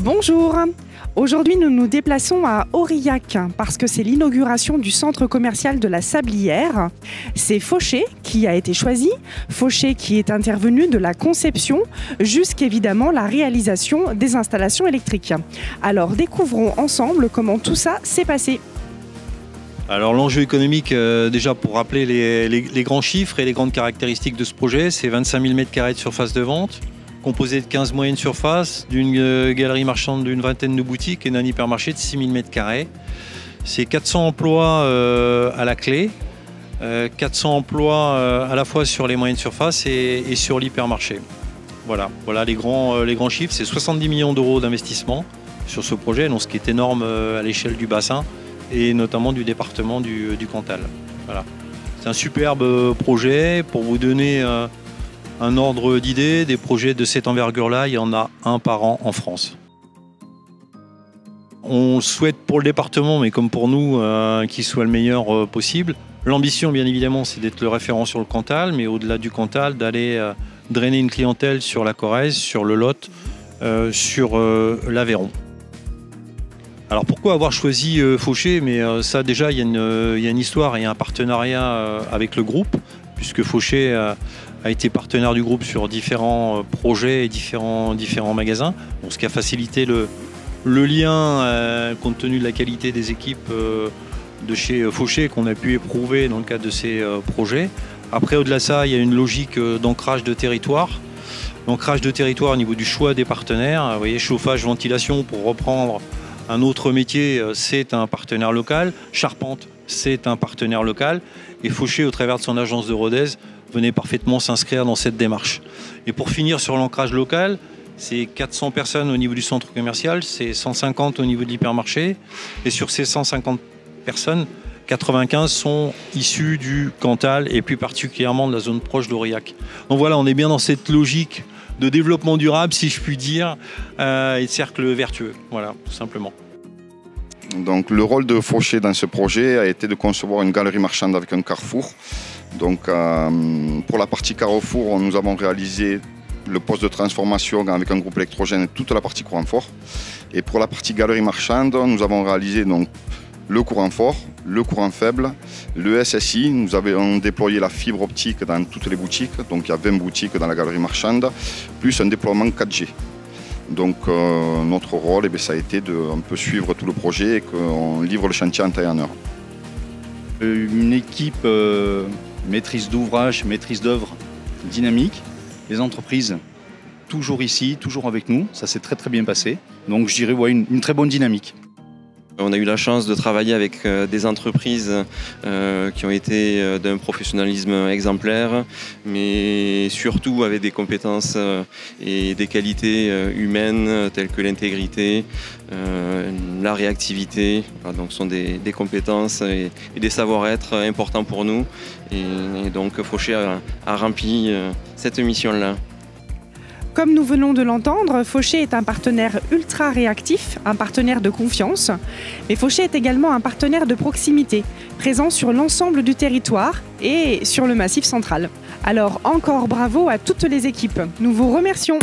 Bonjour. Aujourd'hui, nous nous déplaçons à Aurillac parce que c'est l'inauguration du centre commercial de la Sablière. C'est Fauché qui a été choisi, Fauché qui est intervenu de la conception jusqu'évidemment la réalisation des installations électriques. Alors découvrons ensemble comment tout ça s'est passé. Alors l'enjeu économique, déjà pour rappeler les grands chiffres et les grandes caractéristiques de ce projet, c'est 25 000 m² de surface de vente, composé de 15 moyennes surfaces, d'une galerie marchande d'une vingtaine de boutiques et d'un hypermarché de 6 000 m². C'est 400 emplois à la clé, 400 emplois à la fois sur les moyennes surfaces et sur l'hypermarché. Voilà les grands chiffres, c'est 70 millions d'euros d'investissement sur ce projet, donc ce qui est énorme à l'échelle du bassin et notamment du département du Cantal. Voilà. C'est un superbe projet. Pour vous donner un ordre d'idée, des projets de cette envergure-là, il y en a un par an en France. On souhaite pour le département, mais comme pour nous, qu'il soit le meilleur possible. L'ambition, bien évidemment, c'est d'être le référent sur le Cantal, mais au-delà du Cantal, d'aller drainer une clientèle sur la Corrèze, sur le Lot, sur l'Aveyron. Alors pourquoi avoir choisi Fauché? Mais ça déjà, il y a une histoire et un partenariat avec le groupe, puisque Fauché a été partenaire du groupe sur différents projets et différents magasins, donc ce qui a facilité le lien compte tenu de la qualité des équipes de chez Fauché qu'on a pu éprouver dans le cadre de ces projets. Après, au-delà de ça, il y a une logique d'ancrage de territoire. L'ancrage de territoire au niveau du choix des partenaires. Vous voyez, chauffage, ventilation, pour reprendre un autre métier, c'est un partenaire local. Charpente, c'est un partenaire local. Et Fauché, au travers de son agence de Rodez, venait parfaitement s'inscrire dans cette démarche. Et pour finir sur l'ancrage local, c'est 400 personnes au niveau du centre commercial, c'est 150 au niveau de l'hypermarché. Et sur ces 150 personnes, 95 sont issus du Cantal et plus particulièrement de la zone proche d'Aurillac. Donc voilà, on est bien dans cette logique de développement durable, si je puis dire, et de cercle vertueux, voilà, tout simplement. Donc, le rôle de Fauché dans ce projet a été de concevoir une galerie marchande avec un carrefour. Donc, pour la partie carrefour, nous avons réalisé le poste de transformation avec un groupe électrogène et toute la partie courant fort. Et pour la partie galerie marchande, nous avons réalisé donc le courant fort, le courant faible, le SSI. Nous avons déployé la fibre optique dans toutes les boutiques. Donc il y a 20 boutiques dans la galerie marchande, plus un déploiement 4G. Donc notre rôle, ça a été de un peu suivre tout le projet et qu'on livre le chantier en temps et en heure. Une équipe maîtrise d'ouvrage, maîtrise d'œuvre dynamique. Les entreprises toujours ici, toujours avec nous. Ça s'est très très bien passé. Donc je dirais une très bonne dynamique. On a eu la chance de travailler avec des entreprises qui ont été d'un professionnalisme exemplaire, mais surtout avec des compétences et des qualités humaines telles que l'intégrité, la réactivité. Donc ce sont des compétences et des savoir-être importants pour nous. Et donc Fauché a rempli cette mission-là. Comme nous venons de l'entendre, Fauché est un partenaire ultra réactif, un partenaire de confiance. Mais Fauché est également un partenaire de proximité, présent sur l'ensemble du territoire et sur le Massif central. Alors encore bravo à toutes les équipes. Nous vous remercions.